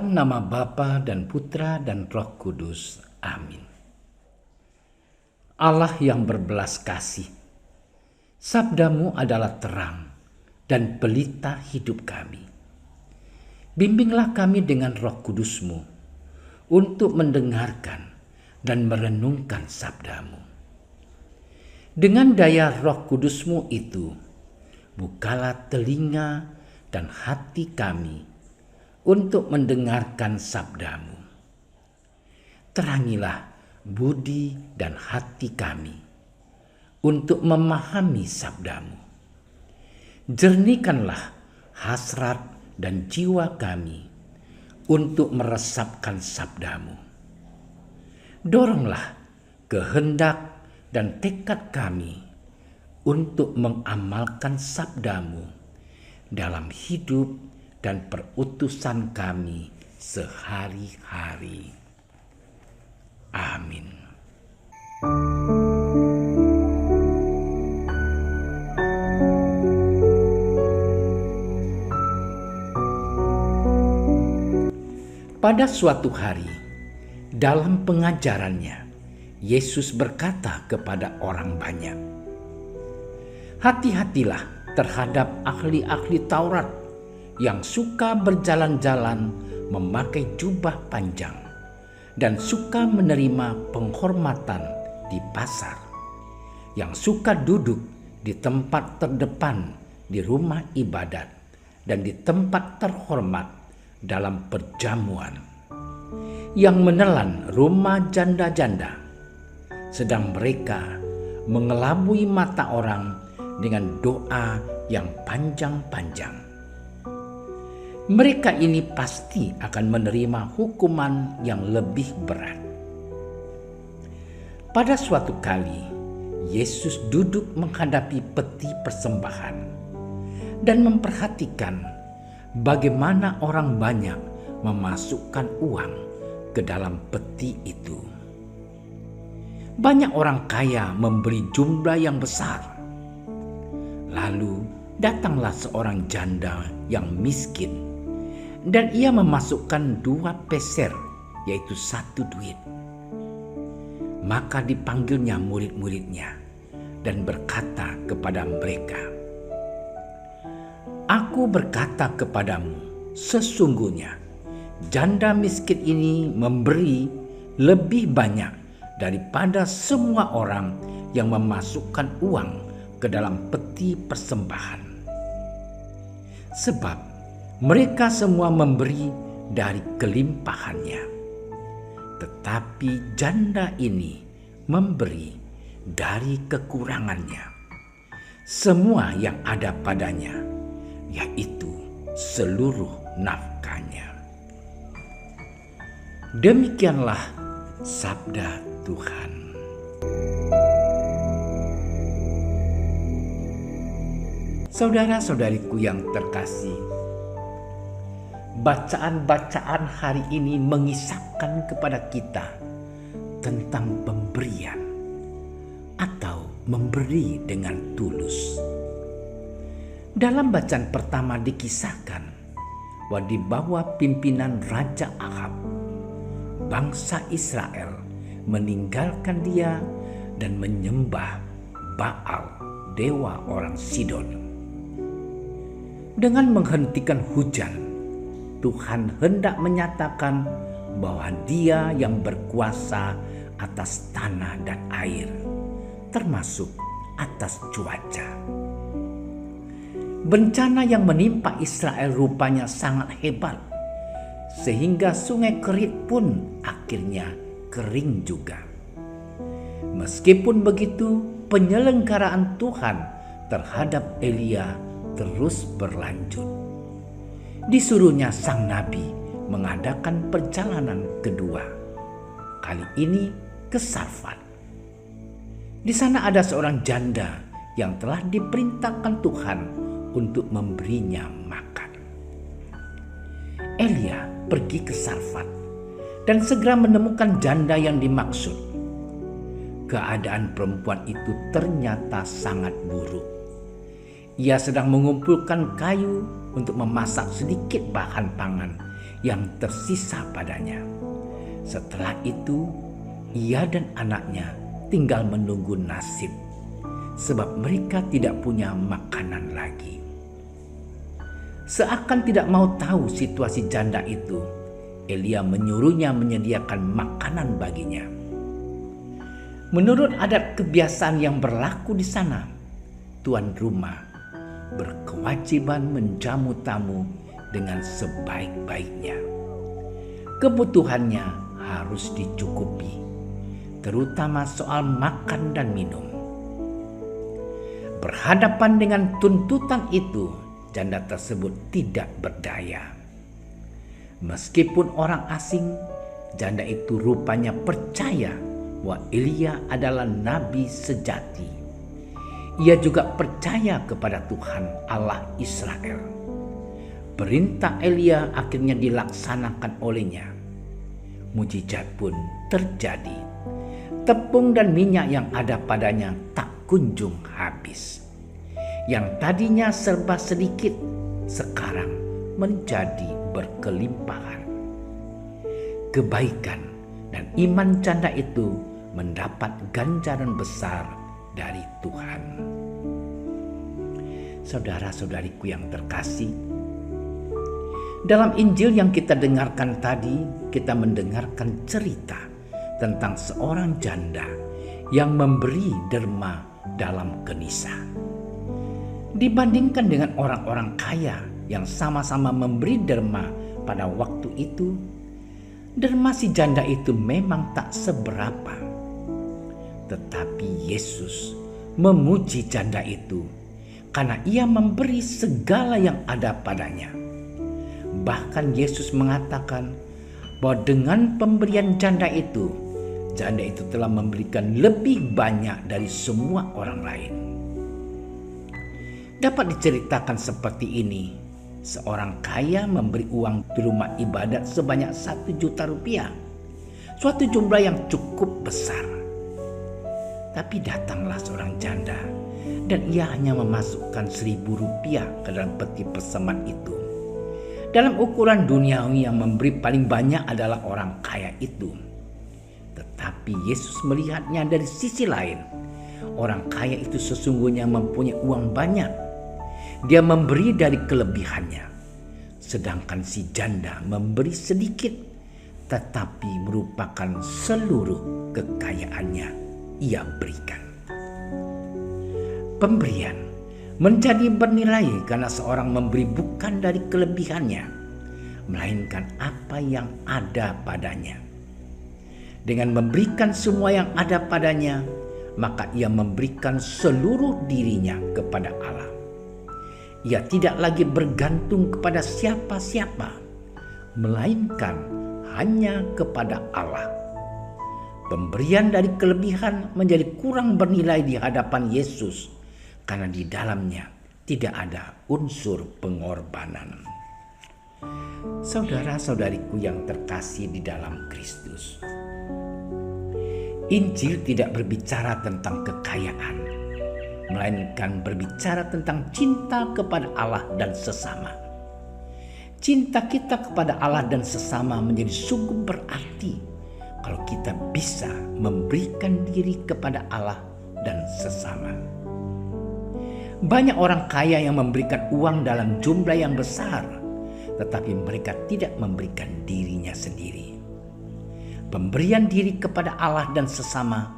Dalam nama Bapa dan Putra dan Roh Kudus. Amin. Allah yang berbelas kasih, sabdamu adalah terang dan pelita hidup kami. Bimbinglah kami dengan Roh Kudusmu untuk mendengarkan dan merenungkan sabdamu. Dengan daya Roh Kudusmu itu, bukalah telinga dan hati kami untuk mendengarkan sabdamu. Terangilah budi dan hati kami untuk memahami sabdamu. Jernihkanlah hasrat dan jiwa kami untuk meresapkan sabdamu. Doronglah kehendak dan tekad kami untuk mengamalkan sabdamu dalam hidup dan perutusan kami sehari-hari. Amin. Pada suatu hari, dalam pengajarannya, Yesus berkata kepada orang banyak, "Hati-hatilah terhadap ahli-ahli Taurat yang suka berjalan-jalan memakai jubah panjang dan suka menerima penghormatan di pasar, yang suka duduk di tempat terdepan di rumah ibadat dan di tempat terhormat dalam perjamuan, yang menelan rumah janda-janda, sedang mereka mengelabui mata orang dengan doa yang panjang-panjang. Mereka ini pasti akan menerima hukuman yang lebih berat." Pada suatu kali, Yesus duduk menghadapi peti persembahan dan memperhatikan bagaimana orang banyak memasukkan uang ke dalam peti itu. Banyak orang kaya memberi jumlah yang besar. Lalu datanglah seorang janda yang miskin, dan ia memasukkan 2 peser, yaitu 1 duit. Maka dipanggilnya murid-muridnya dan berkata kepada mereka, "Aku berkata kepadamu, sesungguhnya janda miskin ini memberi lebih banyak daripada semua orang yang memasukkan uang ke dalam peti persembahan. Sebab mereka semua memberi dari kelimpahannya, tetapi janda ini memberi dari kekurangannya, semua yang ada padanya, yaitu seluruh nafkahnya." Demikianlah sabda Tuhan. Saudara-saudariku yang terkasih, bacaan-bacaan hari ini mengisahkan kepada kita tentang pemberian atau memberi dengan tulus. Dalam bacaan pertama dikisahkan bahwa di bawah pimpinan Raja Ahab, bangsa Israel meninggalkan dia dan menyembah Baal, dewa orang Sidon. Dengan menghentikan hujan, Tuhan hendak menyatakan bahwa Dia yang berkuasa atas tanah dan air, termasuk atas cuaca. Bencana yang menimpa Israel rupanya sangat hebat, sehingga sungai Kerit pun akhirnya kering juga. Meskipun begitu, penyelenggaraan Tuhan terhadap Elia terus berlanjut. Disuruhnya sang nabi mengadakan perjalanan kedua, kali ini ke Sarfat. Di sana ada seorang janda yang telah diperintahkan Tuhan untuk memberinya makan. Elia pergi ke Sarfat dan segera menemukan janda yang dimaksud. Keadaan perempuan itu ternyata sangat buruk. Ia sedang mengumpulkan kayu untuk memasak sedikit bahan pangan yang tersisa padanya. Setelah itu, ia dan anaknya tinggal menunggu nasib, sebab mereka tidak punya makanan lagi. Seakan tidak mau tahu situasi janda itu, Elia menyuruhnya menyediakan makanan baginya. Menurut adat kebiasaan yang berlaku di sana, tuan rumah berkewajiban menjamu tamu dengan sebaik-baiknya. Kebutuhannya harus dicukupi, terutama soal makan dan minum. Berhadapan dengan tuntutan itu, janda tersebut tidak berdaya. Meskipun orang asing, janda itu rupanya percaya bahwa Elia adalah nabi sejati. Ia juga percaya kepada Tuhan Allah Israel. Perintah Elia akhirnya dilaksanakan olehnya. Mujizat pun terjadi. Tepung dan minyak yang ada padanya tak kunjung habis. Yang tadinya serba sedikit, sekarang menjadi berkelimpahan. Kebaikan dan iman janda itu mendapat ganjaran besar dari Tuhan. Saudara-saudariku yang terkasih, dalam Injil yang kita dengarkan tadi, kita mendengarkan cerita tentang seorang janda yang memberi derma dalam genisah. Dibandingkan dengan orang-orang kaya yang sama-sama memberi derma pada waktu itu, derma si janda itu memang tak seberapa. Tetapi Yesus memuji janda itu karena ia memberi segala yang ada padanya. Bahkan Yesus mengatakan bahwa dengan pemberian janda itu telah memberikan lebih banyak dari semua orang lain. Dapat diceritakan seperti ini, seorang kaya memberi uang di rumah ibadat sebanyak 1 juta rupiah, suatu jumlah yang cukup besar. Tapi datanglah seorang janda dan ia hanya memasukkan 1.000 rupiah ke dalam peti persembahan itu. Dalam ukuran duniawi yang memberi paling banyak adalah orang kaya itu. Tetapi Yesus melihatnya dari sisi lain. Orang kaya itu sesungguhnya mempunyai uang banyak. Dia memberi dari kelebihannya. Sedangkan si janda memberi sedikit, tetapi merupakan seluruh kekayaannya ia berikan. Pemberian menjadi bernilai karena seorang memberi bukan dari kelebihannya, melainkan apa yang ada padanya. Dengan memberikan semua yang ada padanya, maka ia memberikan seluruh dirinya kepada Allah. Ia tidak lagi bergantung kepada siapa-siapa, melainkan hanya kepada Allah. Pemberian dari kelebihan menjadi kurang bernilai di hadapan Yesus karena di dalamnya tidak ada unsur pengorbanan. Saudara-saudariku yang terkasih di dalam Kristus, Injil tidak berbicara tentang kekayaan, melainkan berbicara tentang cinta kepada Allah dan sesama. Cinta kita kepada Allah dan sesama menjadi sungguh berarti kalau kita bisa memberikan diri kepada Allah dan sesama. Banyak orang kaya yang memberikan uang dalam jumlah yang besar, tetapi mereka tidak memberikan dirinya sendiri. Pemberian diri kepada Allah dan sesama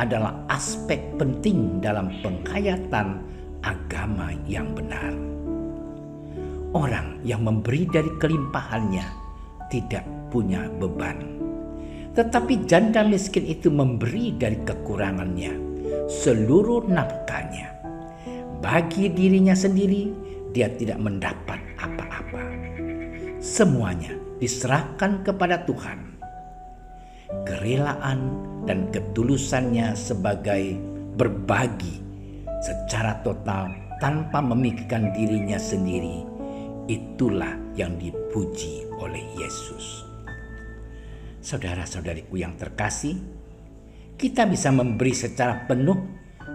adalah aspek penting dalam penghayatan agama yang benar. Orang yang memberi dari kelimpahannya tidak punya beban. Tetapi janda miskin itu memberi dari kekurangannya, seluruh nafkahnya. Bagi dirinya sendiri, dia tidak mendapat apa-apa. Semuanya diserahkan kepada Tuhan. Kerelaan dan ketulusannya sebagai berbagi secara total tanpa memikirkan dirinya sendiri, itulah yang dipuji oleh Yesus. Saudara-saudariku yang terkasih, kita bisa memberi secara penuh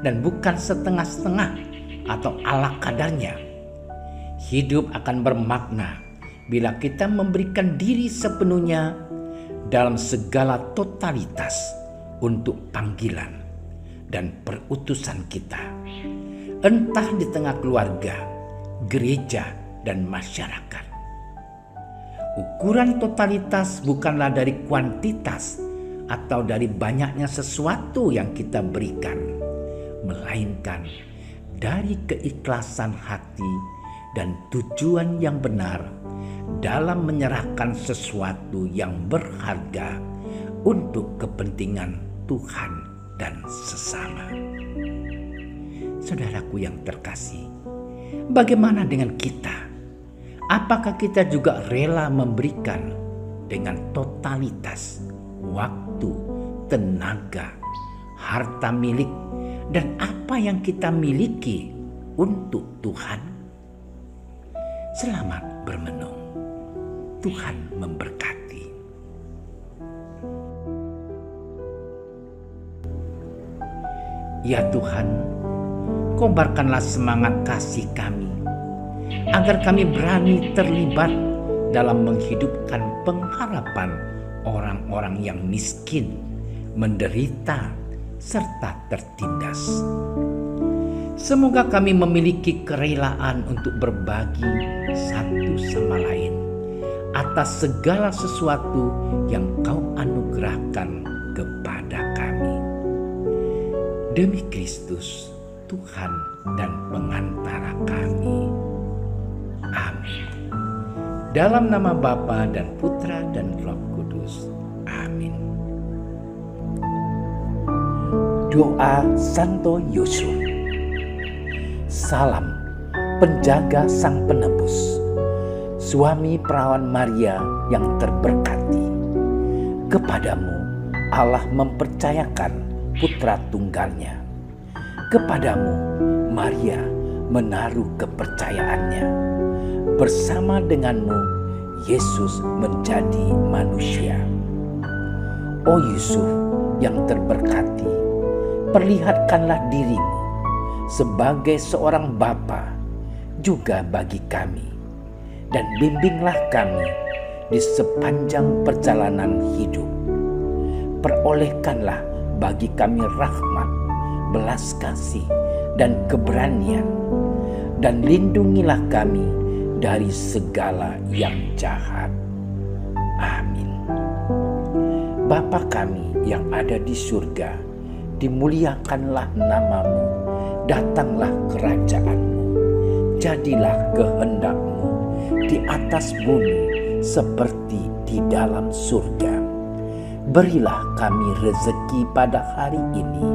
dan bukan setengah-setengah atau ala kadarnya. Hidup akan bermakna bila kita memberikan diri sepenuhnya dalam segala totalitas untuk panggilan dan perutusan kita, entah di tengah keluarga, gereja, dan masyarakat. Ukuran totalitas bukanlah dari kuantitas atau dari banyaknya sesuatu yang kita berikan, melainkan dari keikhlasan hati dan tujuan yang benar dalam menyerahkan sesuatu yang berharga untuk kepentingan Tuhan dan sesama. Saudaraku yang terkasih, bagaimana dengan kita? Apakah kita juga rela memberikan dengan totalitas waktu, tenaga, harta milik, dan apa yang kita miliki untuk Tuhan? Selamat bermenung. Tuhan memberkati. Ya Tuhan, kobarkanlah semangat kasih kami, agar kami berani terlibat dalam menghidupkan pengharapan orang-orang yang miskin, menderita, serta tertindas. Semoga kami memiliki kerelaan untuk berbagi satu sama lain atas segala sesuatu yang Kau anugerahkan kepada kami. Demi Kristus, Tuhan dan pengantara kami. Amin. Dalam nama Bapa dan Putra dan Roh Kudus. Amin. Doa Santo Yusuf. Salam penjaga Sang Penebus, suami perawan Maria yang terberkati. Kepadamu Allah mempercayakan putra tunggalnya. Kepadamu Maria menaruh kepercayaannya. Bersama denganmu Yesus menjadi manusia. O Yusuf yang terberkati, perlihatkanlah dirimu sebagai seorang bapa juga bagi kami, dan bimbinglah kami di sepanjang perjalanan hidup. Perolehkanlah bagi kami rahmat, belas kasih, dan keberanian, dan lindungilah kami dari segala yang jahat. Amin. Bapa kami yang ada di surga, dimuliakanlah namamu. Datanglah kerajaan-Mu, jadilah kehendak-Mu di atas bumi seperti di dalam surga. Berilah kami rezeki pada hari ini,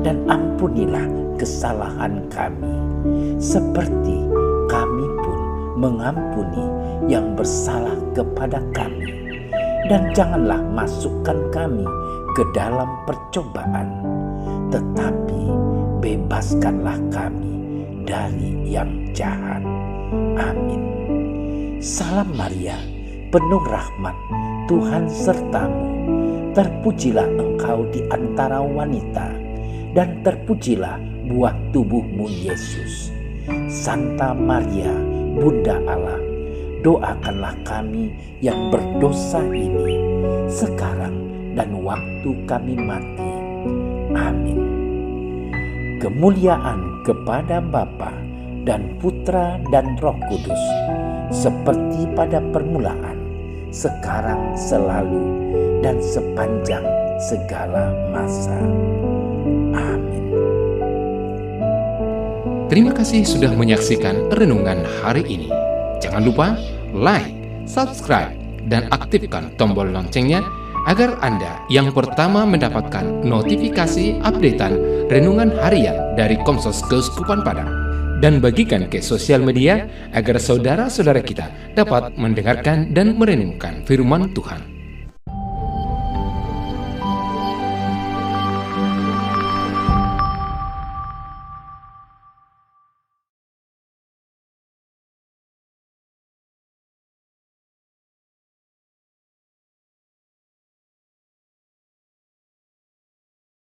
dan ampunilah kesalahan kami, seperti kami pun mengampuni yang bersalah kepada kami. Dan janganlah masukkan kami ke dalam percobaan, tetapi bebaskanlah kami dari yang jahat. Amin. Salam Maria, penuh rahmat, Tuhan sertamu. Terpujilah engkau di antara wanita, dan terpujilah buah tubuhmu Yesus. Santa Maria, Bunda Allah, doakanlah kami yang berdosa ini, sekarang dan waktu kami mati. Amin. Kemuliaan kepada Bapa dan Putra dan Roh Kudus, seperti pada permulaan, sekarang, selalu, dan sepanjang segala masa. Amin. Terima kasih sudah menyaksikan renungan hari ini. Jangan lupa like, subscribe, dan aktifkan tombol loncengnya agar Anda yang pertama mendapatkan notifikasi updatean renungan harian dari Komsos Keuskupan Padang, dan bagikan ke sosial media agar saudara-saudara kita dapat mendengarkan dan merenungkan firman Tuhan.